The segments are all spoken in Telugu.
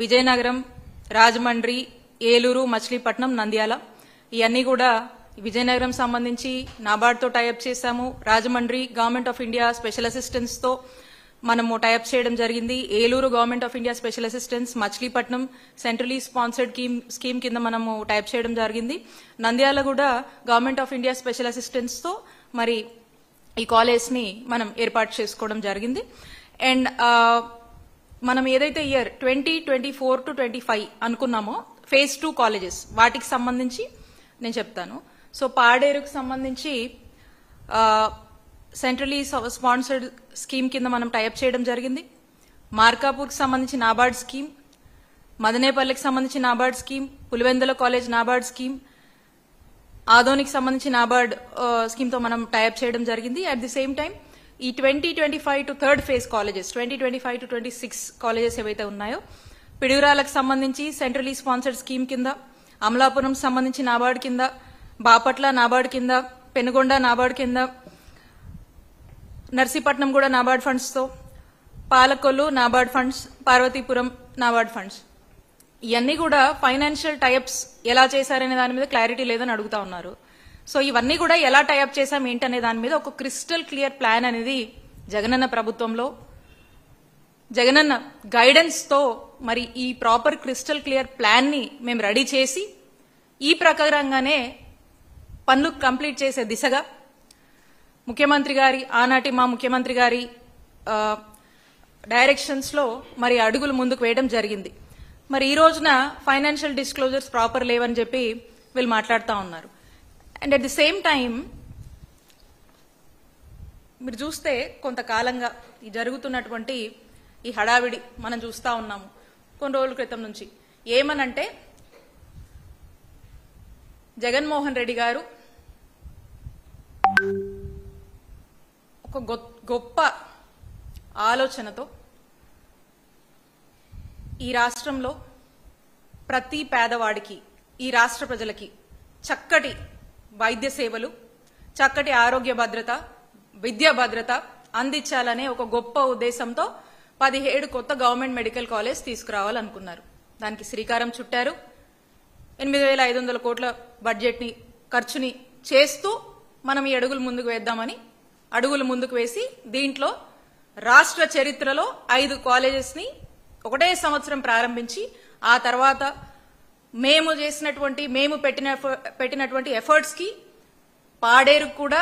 విజయనగరం, రాజమండ్రి, ఏలూరు, మచిలీపట్నం, నంద్యాల ఇవన్నీ కూడా విజయనగరం సంబంధించి నాబార్డ్ తో టైఅప్ చేశాము. Rajahmundry government of India special assistance తో మనము టైఅప్ చేయడం జరిగింది. Eluru government of India special assistance, Machilipatnam centrally sponsored scheme కింద మనము టైప్ చేయడం జరిగింది. నంద్యాల కూడా government of India special assistance తో మరి ఈ కాలేజ్ ని మనం ఏర్పాటు చేసుకోవడం జరిగింది. అండ్ మనం ఏదైతే ఇయర్ 2024 to 25 అనుకున్నామో phase 2 కాలేజెస్ వాటికి సంబంధించి నేను చెప్తాను. సో పాడేరుకు సంబంధించి సెంట్రలీ స్పాన్సర్డ్ స్కీమ్ కింద మనం టైఅప్ చేయడం జరిగింది. మార్కాపూర్కి సంబంధించి నాబార్డ్ స్కీమ్, మదనేపల్లికి సంబంధించి NABARD scheme, Pulivendula college NABARD scheme, ఆదోనికి సంబంధించి నాబార్డ్ స్కీమ్ తో మనం టైఅప్ చేయడం జరిగింది. అట్ ది సేమ్ టైం ఈ 2025 to third phase colleges 2025 to 26 colleges ఏవైతే ఉన్నాయో పిడుగురాలకు సంబంధించి సెంట్రలీ స్పాన్సర్డ్ స్కీమ్ కింద, అమలాపురం సంబంధించి నాబార్డ్ కింద, బాపట్ల నాబార్డ్ కింద, పెనుగొండ నాబార్డ్ కింద, నర్సీపట్నం కూడా నాబార్డ్ ఫండ్స్ తో, పాలకొల్లు నాబార్డ్ ఫండ్స్, పార్వతీపురం నాబార్డ్ ఫండ్స్ ఇవన్నీ కూడా ఫైనాన్షియల్ టైఅప్స్ ఎలా చేశారనే దాని మీద క్లారిటీ లేదని అడుగుతా ఉన్నారు. సో ఇవన్నీ కూడా ఎలా టైఅప్ చేశాం ఏంటనే దాని మీద ఒక క్రిస్టల్ క్లియర్ ప్లాన్ అనేది జగనన్న ప్రభుత్వంలో జగనన్న గైడెన్స్ తో మరి ఈ ప్రాపర్ క్రిస్టల్ క్లియర్ ప్లాన్ ని మేము రెడీ చేసి ఈ ప్రకారంగానే పనులు కంప్లీట్ చేసే దిశగా ముఖ్యమంత్రి గారి ఆనాటి మా ముఖ్యమంత్రి గారి డైరెక్షన్స్ లో మరి అడుగులు ముందుకు వేయడం జరిగింది. మరి ఈ రోజున ఫైనాన్షియల్ డిస్క్లోజర్స్ ప్రాపర్ లేవని చెప్పి వీళ్ళు మాట్లాడుతూ ఉన్నారు. And at the same time మీరు చూస్తే కొంతకాలంగా ఈ జరుగుతున్నటువంటి ఈ హడావిడి మనం చూస్తా ఉన్నాము కొన్ని రోజుల క్రితం నుంచి. ఏమనంటే జగన్మోహన్ రెడ్డి గారు ఒక గొప్ప ఆలోచనతో ఈ రాష్ట్రంలో ప్రతి పేదవాడికి, ఈ రాష్ట్ర ప్రజలకి చక్కటి వైద్య సేవలు, చక్కటి ఆరోగ్య భద్రత, విద్యా భద్రత అందించాలనే ఒక గొప్ప ఉద్దేశంతో 17 కొత్త గవర్నమెంట్ మెడికల్ కాలేజ్ తీసుకురావాలనుకున్నారు. దానికి శ్రీకారం చుట్టారు. 8,500 కోట్ల బడ్జెట్ ని ఖర్చుని చేస్తూ మనం ఈ అడుగులు ముందుకు వేద్దామని అడుగులు ముందుకు వేసి దీంట్లో రాష్ట్ర చరిత్రలో 5 కాలేజెస్ ని ఒకటే సంవత్సరం ప్రారంభించి ఆ తర్వాత మేము పెట్టినటువంటి ఎఫర్ట్స్ కి పాడేరుకు కూడా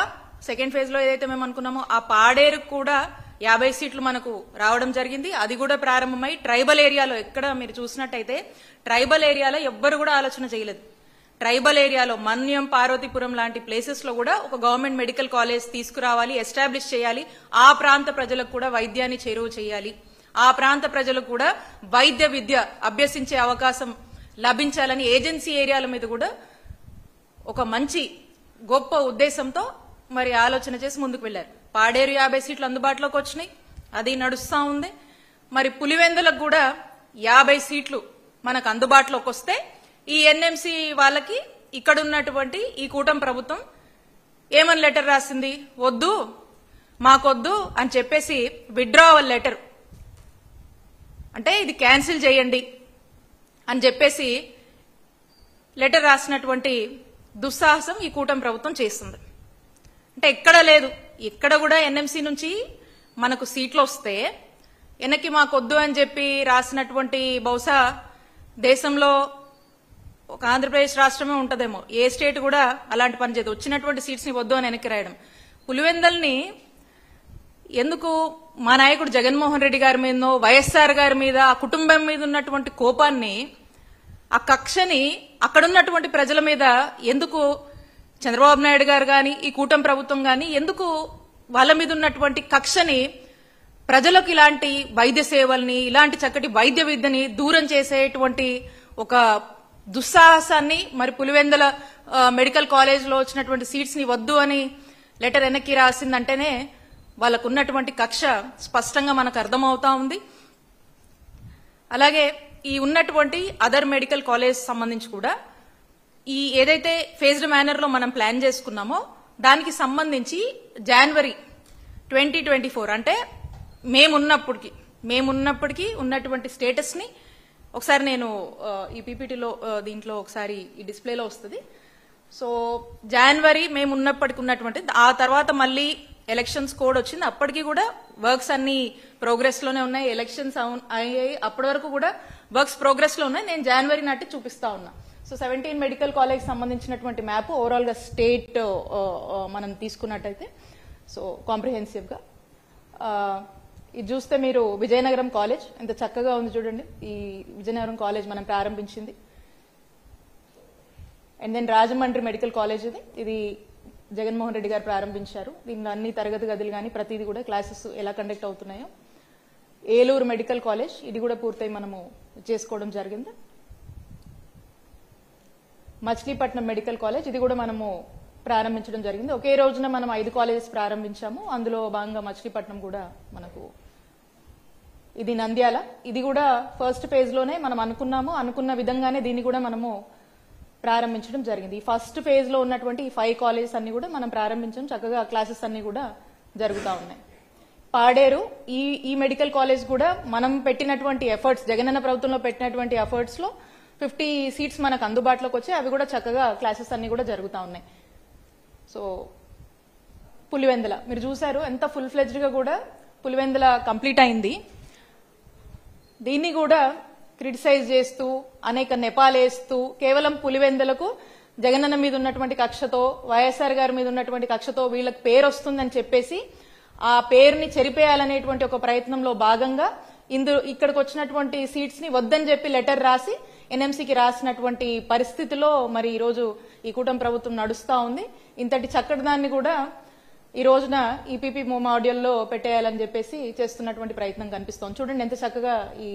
సెకండ్ ఫేజ్ లో ఏదైతే మేము అనుకున్నామో ఆ పాడేరుకు కూడా 50 సీట్లు మనకు రావడం జరిగింది. అది కూడా ప్రారంభమై ట్రైబల్ ఏరియాలో ఎక్కడ మీరు చూసినట్టయితే ట్రైబల్ ఏరియాలో ఎవ్వరు కూడా ఆలోచన చేయలేదు. ట్రైబల్ ఏరియాలో మన్యం, పార్వతీపురం లాంటి ప్లేసెస్ లో కూడా ఒక గవర్నమెంట్ మెడికల్ కాలేజ్ తీసుకురావాలి, ఎస్టాబ్లిష్ చేయాలి, ఆ ప్రాంత ప్రజలకు కూడా వైద్యాన్ని చేరువ చేయాలి, ఆ ప్రాంత ప్రజలకు కూడా వైద్య విద్య అభ్యసించే అవకాశం లభించాలని ఏజెన్సీ ఏరియాల మీద కూడా ఒక మంచి గొప్ప ఉద్దేశంతో మరి ఆలోచన చేసి ముందుకు వెళ్లారు. పాడేరు 50 సీట్లు అందుబాటులోకి వచ్చినాయి, అది నడుస్తా ఉంది. మరి పులివెందులకు కూడా 50 సీట్లు మనకు అందుబాటులోకి వస్తే ఈ ఎన్ఎంసీ వాళ్ళకి ఇక్కడ ఉన్నటువంటి ఈ కూటమి ప్రభుత్వం ఏమని లెటర్ రాసింది, వద్దు మాకొద్దు అని చెప్పేసి విత్డ్రావల్ లెటర్, అంటే ఇది క్యాన్సిల్ చేయండి అని చెప్పేసి లెటర్ రాసినటువంటి దుస్సాహసం ఈ కూటమి ప్రభుత్వం చేస్తుంది. అంటే ఎక్కడ లేదు, ఎక్కడ కూడా ఎన్ఎంసీ నుంచి మనకు సీట్లు వస్తే వెనక్కి మాకొద్దు అని చెప్పి రాసినటువంటి బహుశా దేశంలో ఒక ఆంధ్రప్రదేశ్ రాష్ట్రమే ఉంటదేమో, ఏ స్టేట్ కూడా అలాంటి పని చేయదు. వచ్చినటువంటి సీట్స్ ని వద్దు అని వెనక్కి రాయడం. పులివెందల్ని ఎందుకు మా నాయకుడు జగన్మోహన్ రెడ్డి గారి మీదనో వైఎస్ఆర్ గారి మీద ఆ కుటుంబం మీద ఉన్నటువంటి కోపాన్ని, ఆ కక్షని అక్కడున్నటువంటి ప్రజల మీద ఎందుకు చంద్రబాబు నాయుడు గారు గాని ఈ కూటమి ప్రభుత్వం గాని ఎందుకు వాళ్ళ మీద ఉన్నటువంటి కక్షని ప్రజలకు ఇలాంటి వైద్య సేవల్ని, ఇలాంటి చక్కటి వైద్య విద్యని దూరం చేసేటువంటి ఒక దుస్సాహసాన్ని మరి పులివెందుల మెడికల్ కాలేజ్ లో వచ్చినటువంటి సీట్స్ ని వద్దు అని లెటర్ వెనక్కి రాసిందంటేనే వాళ్ళకు ఉన్నటువంటి కక్ష స్పష్టంగా మనకు అర్థమవుతా ఉంది. అలాగే ఈ ఉన్నటువంటి అదర్ మెడికల్ కాలేజ్ సంబంధించి కూడా ఈ ఏదైతే ఫేజ్డ్ మేనర్ లో మనం ప్లాన్ చేసుకున్నామో దానికి సంబంధించి జనవరి 2024 అంటే మేమున్నప్పటికీ ఉన్నటువంటి స్టేటస్ ని ఒకసారి నేను ఈ పీపీటీలో దీంట్లో ఒకసారి ఈ డిస్ప్లేలో వస్తుంది. సో జనవరి మేము ఉన్నప్పటికి ఉన్నటువంటి ఆ తర్వాత మళ్ళీ ఎలక్షన్స్ కోడ్ వచ్చింది. అప్పటికి కూడా వర్క్స్ అన్ని ప్రోగ్రెస్ లోనే ఉన్నాయి. ఎలక్షన్స్ అయ్యాయి, అప్పటి వరకు కూడా వర్క్స్ ప్రోగ్రెస్ లో ఉన్నాయి. నేను జనవరి నాటి చూపిస్తా ఉన్నా. సో 17 మెడికల్ కాలేజ్ సంబంధించినటువంటి మ్యాప్ ఓవరాల్ గా స్టేట్ మనం తీసుకున్నట్టయితే సో కాంప్రిహెన్సివ్ గా ఇది చూస్తే మీరు విజయనగరం కాలేజ్ ఎంత చక్కగా ఉంది చూడండి. ఈ విజయనగరం కాలేజ్ మనం ప్రారంభించింది. And then Rajahmundry medical college ఇది జగన్మోహన్ రెడ్డి గారు ప్రారంభించారు. దీనిలో అన్ని తరగతి గదులు కానీ ప్రతిదీ కూడా క్లాసెస్ ఎలా కండక్ట్ అవుతున్నాయో. ఏలూరు మెడికల్ కాలేజ్ ఇది కూడా పూర్తయి మనము చేసుకోవడం జరిగింది. మచిలీపట్నం మెడికల్ కాలేజ్ ఇది కూడా మనము ప్రారంభించడం జరిగింది. ఒకే రోజున మనం 5 కాలేజెస్ ప్రారంభించాము. అందులో భాగంగా మచిలీపట్నం కూడా మనకు ఇది నంద్యాల ఇది కూడా ఫస్ట్ ఫేజ్ లోనే మనం అనుకున్న విధంగానే దీన్ని కూడా మనము ప్రారంభించడం జరిగింది. ఈ ఫస్ట్ ఫేజ్ లో ఉన్నటువంటి ఈ 5 కాలేజెస్ అన్ని కూడా మనం ప్రారంభించడం చక్కగా క్లాసెస్ అన్ని కూడా జరుగుతూ ఉన్నాయి. పాడేరు ఈ మెడికల్ కాలేజ్ కూడా మనం పెట్టినటువంటి ఎఫర్ట్స్ జగనన్న ప్రభుత్వంలో పెట్టినటువంటి ఎఫర్ట్స్ లో 50 సీట్స్ మనకు అందుబాటులోకి వచ్చాయి. అవి కూడా చక్కగా క్లాసెస్ అన్ని కూడా జరుగుతూ ఉన్నాయి. సో పులివెందుల మీరు చూసారు ఎంత ఫుల్ ఫ్లెడ్జ్డ్ గా కూడా పులివెందుల కంప్లీట్ అయింది. దీన్ని కూడా క్రిటిసైజ్ చేస్తూ అనేక నెపాలేస్తూ కేవలం పులివెందులకు జగనన్న మీద ఉన్నటువంటి కక్షతో వైఎస్ఆర్ గారి మీద ఉన్నటువంటి కక్షతో వీళ్ళకి పేరు వస్తుందని చెప్పేసి ఆ పేరుని చెరిపేయాలనేటువంటి ఒక ప్రయత్నంలో భాగంగా ఇక్కడికి వచ్చినటువంటి సీట్స్ ని వద్దని చెప్పి లెటర్ రాసి ఎన్ఎంసీకి రాసినటువంటి పరిస్థితిలో మరి ఈ రోజు ఈ కూటమి ప్రభుత్వం నడుస్తా ఉంది. ఇంతటి చక్కటి దాన్ని కూడా ఈ రోజున ఈపీపీ మాడ్యూల్లో పెట్టేయాలని చెప్పేసి చేస్తున్నటువంటి ప్రయత్నం కనిపిస్తోంది. చూడండి ఎంత చక్కగా ఈ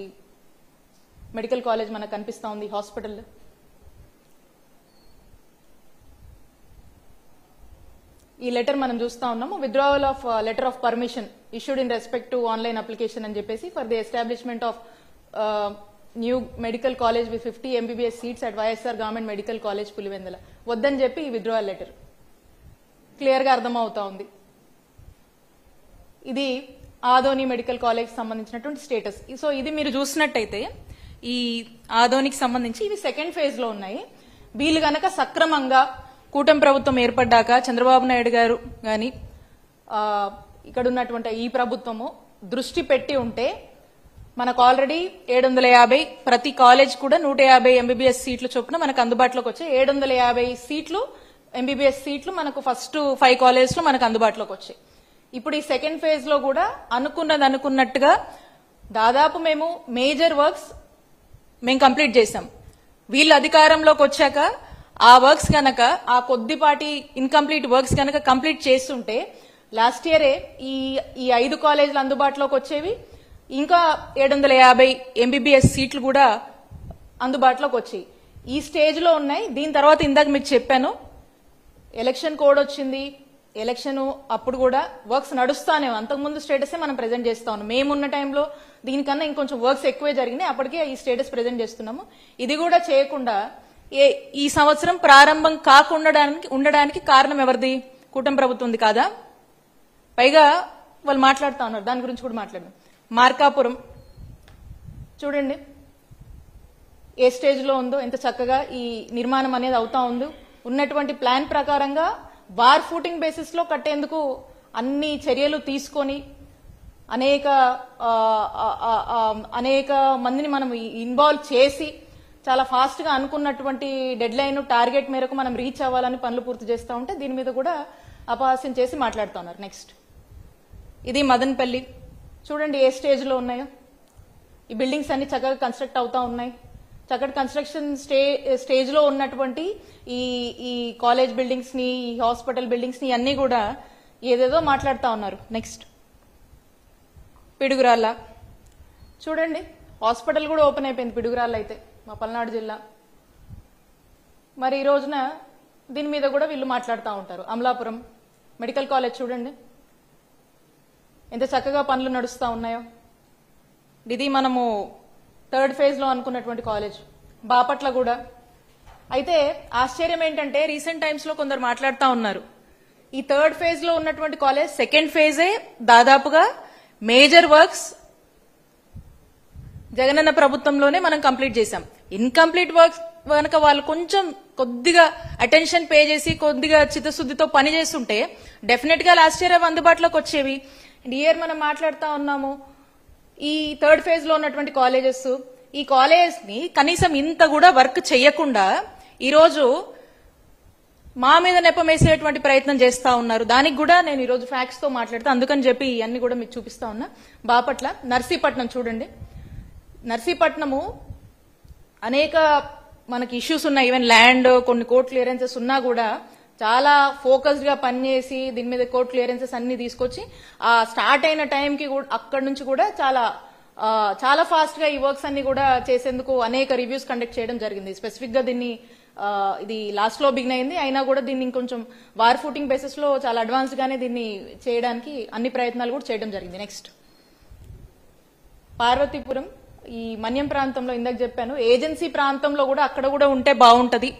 మెడికల్ కాలేజ్ మనకు కనిపిస్తా ఉంది. హాస్పిటల్ ఈ లెటర్ మనం చూస్తా ఉన్నాము. Withdrawal of letter of permission issued in respect to online application అని చెప్పేసి for the establishment of new medical college with 50 MBBS seats at YSR government medical college Pulivendula వద్దని చెప్పి ఈ విత్డ్రావల్ లెటర్ క్లియర్ గా అర్థమవుతా ఉంది. ఇది ఆదోని మెడికల్ కాలేజ్ సంబంధించినటువంటి స్టేటస్. సో ఇది మీరు చూసినట్టయితే ఈ ఆదోనికి సంబంధించి ఇవి సెకండ్ ఫేజ్ లో ఉన్నాయి. వీళ్ళు గనక సక్రమంగా కూటమి ప్రభుత్వం ఏర్పడ్డాక చంద్రబాబు నాయుడు గారు గాని ఇక్కడ ఉన్నటువంటి ఈ ప్రభుత్వము దృష్టి పెట్టి ఉంటే మనకు ఆల్రెడీ 750 ప్రతి కాలేజ్ కూడా 150 MBBS సీట్లు చొప్పున మనకు అందుబాటులోకి వచ్చాయి. 750 సీట్లు MBBS సీట్లు మనకు ఫస్ట్ 5 కాలేజెస్ లో మనకు అందుబాటులోకి వచ్చాయి. ఇప్పుడు ఈ సెకండ్ ఫేజ్ లో కూడా అనుకున్నట్టుగా దాదాపు మేము మేజర్ వర్క్స్ మేము కంప్లీట్ చేశాం. వీళ్ళు అధికారంలోకి వచ్చాక ఆ వర్క్స్ గనక ఆ కొద్దిపాటి ఇన్కంప్లీట్ వర్క్స్ గనక కంప్లీట్ చేస్తుంటే లాస్ట్ ఇయరే ఈ 5 కాలేజీలు అందుబాటులోకి వచ్చేవి. ఇంకా 750 MBBS సీట్లు కూడా అందుబాటులోకి వచ్చాయి. ఈ స్టేజ్ లో ఉన్నాయి. దీని తర్వాత ఇందాక మీకు చెప్పాను ఎలక్షన్ కోడ్ వచ్చింది. ఎలక్షన్ అప్పుడు కూడా వర్క్స్ నడుస్తానే అంతకుముందు స్టేటసే మనం ప్రెజెంట్ చేస్తా ఉన్నాం. మేమున్న టైంలో దీనికన్నా ఇంకొంచెం వర్క్స్ ఎక్కువే జరిగినాయి. అప్పటికే ఈ స్టేటస్ ప్రెజెంట్ చేస్తున్నాము. ఇది కూడా చేయకుండా ఈ సంవత్సరం ప్రారంభం కాకుండా ఉండడానికి కారణం ఎవరిది? కూటమి ప్రభుత్వం కాదా? పైగా వాళ్ళు మాట్లాడుతా ఉన్నారు, దాని గురించి కూడా మాట్లాడదాం. మార్కాపురం చూడండి ఏ స్టేజ్ లో ఉందో, ఎంత చక్కగా ఈ నిర్మాణం అనేది అవుతా ఉందో. ఉన్నటువంటి ప్లాన్ ప్రకారంగా వార్ ఫూటింగ్ బేసిస్ లో కట్టేందుకు అన్ని చర్యలు తీసుకొని అనేక మందిని మనం ఇన్వాల్వ్ చేసి చాలా ఫాస్ట్ గా అనుకున్నటువంటి డెడ్ లైన్ టార్గెట్ మేరకు మనం రీచ్ అవ్వాలని పనులు పూర్తి చేస్తూ ఉంటే దీని మీద కూడా అపహాస్యం చేసి మాట్లాడుతూ ఉన్నారు. నెక్స్ట్ ఇది మదనపల్లి చూడండి ఏ స్టేజ్ లో ఉన్నాయో. ఈ బిల్డింగ్స్ అన్ని చక్కగా కన్స్ట్రక్ట్ అవుతా ఉన్నాయి. చక్కటి కన్స్ట్రక్షన్ స్టేజ్ లో ఉన్నటువంటి ఈ కాలేజ్ బిల్డింగ్స్ ని, ఈ హాస్పిటల్ బిల్డింగ్స్ ని అన్ని కూడా ఏదేదో మాట్లాడుతూ ఉన్నారు. నెక్స్ట్ పిడుగురాళ్ళ చూడండి హాస్పిటల్ కూడా ఓపెన్ అయిపోయింది పిడుగురాళ్ళ అయితే మా పల్నాడు జిల్లా. మరి ఈ రోజున దీని మీద కూడా వీళ్ళు మాట్లాడుతూ ఉంటారు. అమలాపురం మెడికల్ కాలేజ్ చూడండి ఎంత చక్కగా పనులు నడుస్తూ ఉన్నాయో. ఇది మనము థర్డ్ ఫేజ్ లో అనుకున్నటువంటి కాలేజ్. బాపట్ల కూడా. అయితే ఆశ్చర్యం ఏంటంటే రీసెంట్ టైమ్స్ లో కొందరు మాట్లాడుతూ ఉన్నారు ఈ థర్డ్ ఫేజ్ లో ఉన్నటువంటి కాలేజ్ సెకండ్ ఫేజే దాదాపుగా మేజర్ వర్క్స్ జగనన్న ప్రభుత్వంలోనే మనం కంప్లీట్ చేశాం. ఇన్కంప్లీట్ వర్క్స్ కనుక వాళ్ళు కొంచెం కొద్దిగా అటెన్షన్ పే చేసి కొద్దిగా చిత్తశుద్ధితో పని చేస్తుంటే డెఫినెట్ గా లాస్ట్ ఇయర్ అవి అందుబాటులోకి వచ్చేవి. అండ్ ఇయర్ మనం మాట్లాడుతా ఉన్నాము ఈ థర్డ్ ఫేజ్ లో ఉన్నటువంటి కాలేజెస్, ఈ కాలేజెస్ ని కనీసం ఇంత కూడా వర్క్ చేయకుండా ఈరోజు మా మీద నెపం వేసేటువంటి ప్రయత్నం చేస్తా ఉన్నారు. దానికి కూడా నేను ఈరోజు ఫ్యాక్ట్స్ తో మాట్లాడుతా, అందుకని చెప్పి ఇవన్నీ కూడా మీకు చూపిస్తా ఉన్నా. బాపట్ల, నర్సీపట్నం చూడండి. నర్సీపట్నము అనేక మనకి ఇష్యూస్ ఉన్నాయి, ఈవెన్ ల్యాండ్ కొన్ని కోర్ట్ క్లియరెన్సెస్ ఉన్నా కూడా చాలా ఫోకస్డ్ గా పనిచేసి దీని మీద కోర్ట్ క్లియరెన్సెస్ అన్ని తీసుకొచ్చి ఆ స్టార్ట్ అయిన టైంకి అక్కడి నుంచి కూడా చాలా ఫాస్ట్ గా ఈ వర్క్స్ అన్ని కూడా చేసేందుకు అనేక రివ్యూస్ కండక్ట్ చేయడం జరిగింది. స్పెసిఫిక్ గా దీన్ని ఇది లాస్ట్ లో బిగిన్ అయింది, అయినా కూడా దీన్ని ఇంకొంచెం వార్ ఫూటింగ్ బేసిస్ లో చాలా అడ్వాన్స్డ్ గానే దీన్ని చేయడానికి అన్ని ప్రయత్నాలు కూడా చేయడం జరిగింది. నెక్స్ట్ పార్వతీపురం, ఈ మన్యం ప్రాంతంలో ఇందాక చెప్పాను, ఏజెన్సీ ప్రాంతంలో కూడా అక్కడ కూడా ఉంటే బాగుంటది.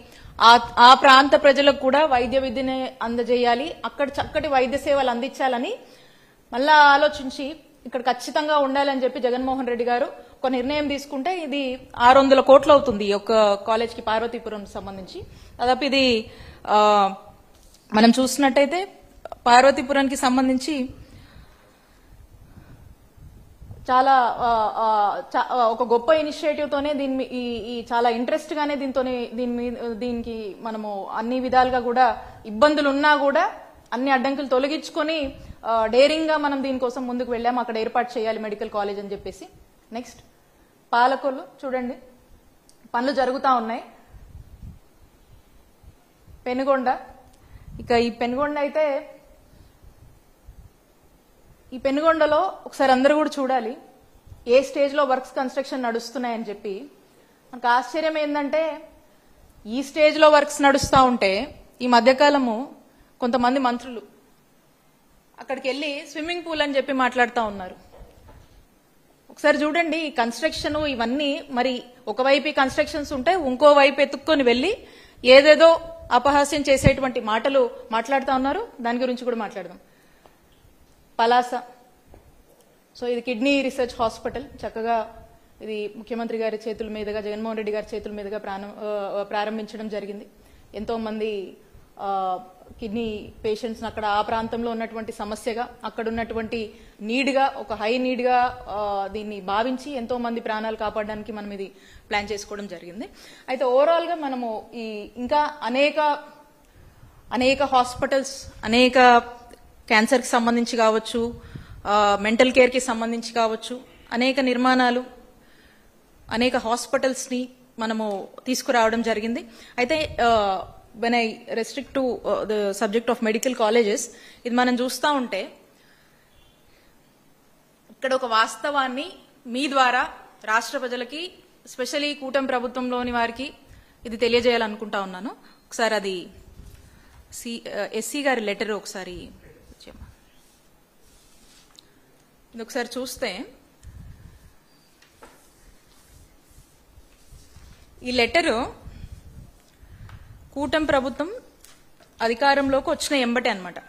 ఆ ప్రాంత ప్రజలకు కూడా వైద్య విద్యని అందజేయాలి, అక్కడ చక్కటి వైద్య సేవలు అందించాలని మళ్ళా ఆలోచించి ఇక్కడ ఖచ్చితంగా ఉండాలని చెప్పి జగన్మోహన్ రెడ్డి గారు ఒక నిర్ణయం తీసుకుంటే ఇది 600 కోట్లు అవుతుంది ఈ యొక్క కాలేజ్ కి పార్వతీపురం సంబంధించి. దాదాపు ఇది మనం చూసినట్టయితే పార్వతీపురానికి సంబంధించి చాలా ఒక గొప్ప ఇనిషియేటివ్ తోనే ఈ చాలా ఇంట్రెస్ట్ గానే దీనికి మనము అన్ని విధాలుగా కూడా ఇబ్బందులు ఉన్నా కూడా అన్ని అడ్డంకులు తొలగించుకొని డేరింగ్ గా మనం దీనికోసం ముందుకు వెళ్ళాము, అక్కడ ఏర్పాటు చేయాలి మెడికల్ కాలేజ్ అని చెప్పేసి. నెక్స్ట్ పాలకొల్లు చూడండి, పనులు జరుగుతా ఉన్నాయి. పెనుగొండ, ఇక ఈ పెనుగొండ అయితే ఈ పెనుగొండలో ఒకసారి అందరూ కూడా చూడాలి ఏ స్టేజ్ లో వర్క్స్ కన్స్ట్రక్షన్ నడుస్తున్నాయని చెప్పి. మనకు ఆశ్చర్యం ఏంటంటే ఈ స్టేజ్ లో వర్క్స్ నడుస్తూ ఉంటే ఈ మధ్యకాలము కొంతమంది మంత్రులు అక్కడికి వెళ్లి స్విమ్మింగ్ పూల్ అని చెప్పి మాట్లాడుతూ ఉన్నారు. ఒకసారి చూడండి ఈ కన్స్ట్రక్షన్ ఇవన్నీ, మరి ఒకవైపు ఈ కన్స్ట్రక్షన్స్ ఉంటే ఇంకోవైపు ఎత్తుక్కొని వెళ్లి ఏదేదో అపహాస్యం చేసేటువంటి మాటలు మాట్లాడుతూ ఉన్నారు. దాని గురించి కూడా మాట్లాడదాం. పలాస, సో ఇది కిడ్నీ రీసెర్చ్ హాస్పిటల్, చక్కగా ఇది ముఖ్యమంత్రి గారి చేతుల మీదుగా జగన్మోహన్ రెడ్డి గారి చేతుల మీదుగా ప్రారంభించడం జరిగింది. ఎంతో మంది కిడ్నీ పేషెంట్స్ అక్కడ ఆ ప్రాంతంలో ఉన్నటువంటి సమస్యగా, అక్కడ ఉన్నటువంటి నీడ్గా, ఒక హై నీడ్గా దీన్ని భావించి ఎంతో మంది ప్రాణాలు కాపాడడానికి మనం ఇది ప్లాన్ చేసుకోవడం జరిగింది. అయితే ఓవరాల్ గా మనము ఈ ఇంకా అనేక హాస్పిటల్స్, అనేక క్యాన్సర్ కి సంబంధించి కావచ్చు, మెంటల్ కేర్ కి సంబంధించి కావచ్చు, అనేక నిర్మాణాలు, అనేక హాస్పిటల్స్ ని మనము తీసుకురావడం జరిగింది. అయితే when I restrict to the subject of medical colleges, ఇది మనం చూస్తూ ఉంటే ఇక్కడ ఒక వాస్తవాన్ని మీ ద్వారా రాష్ట్ర ప్రజలకి, స్పెషల్లీ కూటమి ప్రభుత్వంలోని వారికి ఇది తెలియజేయాలనుకుంటా ఉన్నాను. ఒకసారి అది ఎస్సీ గారి లెటర్ ఒకసారి ఇది ఒకసారి చూస్తే, ఈ లెటరు కూటమి ప్రభుత్వం అధికారంలోకి వచ్చిన ఎంబటే అన్నమాట.